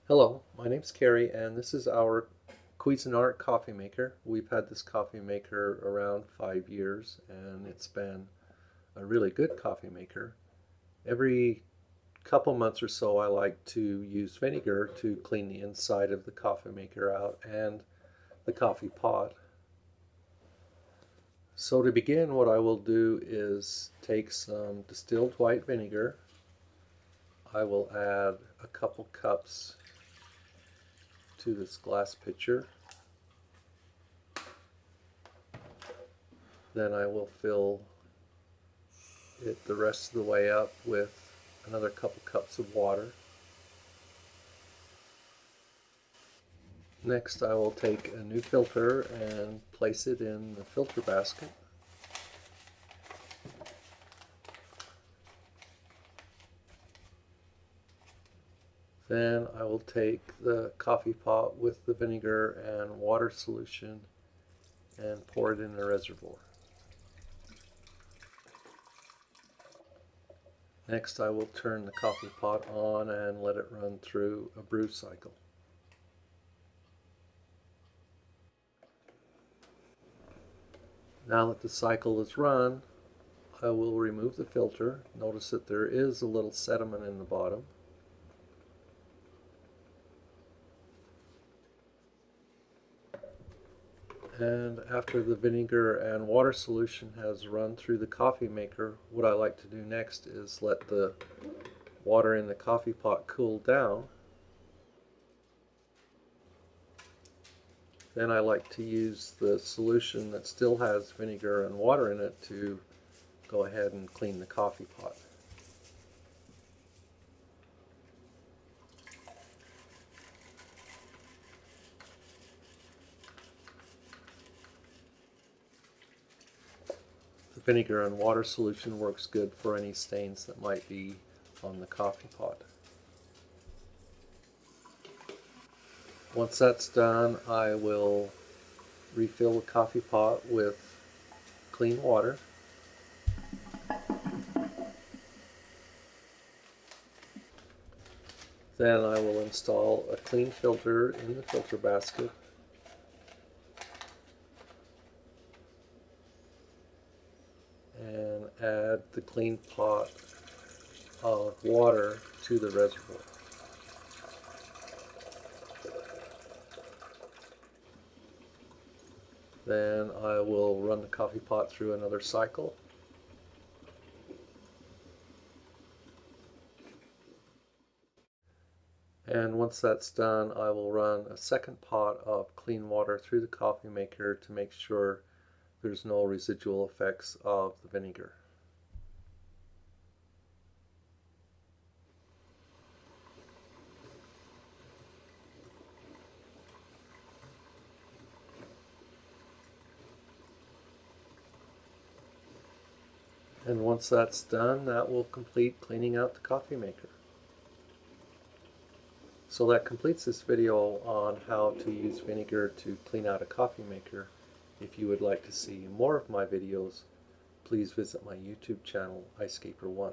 Hello, my name's Carrie and this is our Cuisinart coffee maker. We've had this coffee maker around 5 years and it's been a really good coffee maker. Every couple months or so I like to use vinegar to clean the inside of the coffee maker out and the coffee pot. So to begin, what I will do is take some distilled white vinegar. I will add a couple cups to this glass pitcher. Then I will fill it the rest of the way up with another couple cups of water. Next I will take a new filter and place it in the filter basket. Then I will take the coffee pot with the vinegar and water solution and pour it in the reservoir. Next I will turn the coffee pot on and let it run through a brew cycle. Now that the cycle is run, I will remove the filter. Notice that there is a little sediment in the bottom. And after the vinegar and water solution has run through the coffee maker, what I like to do next is let the water in the coffee pot cool down. Then I like to use the solution that still has vinegar and water in it to go ahead and clean the coffee pot. The vinegar and water solution works good for any stains that might be on the coffee pot. Once that's done, I will refill the coffee pot with clean water. Then I will install a clean filter in the filter basket. And add the clean pot of water to the reservoir. Then I will run the coffee pot through another cycle. And once that's done, I will run a second pot of clean water through the coffee maker to make sure there's no residual effects of the vinegar. And once that's done, that will complete cleaning out the coffee maker. So that completes this video on how to use vinegar to clean out a coffee maker. If you would like to see more of my videos, please visit my YouTube channel, iScaper1.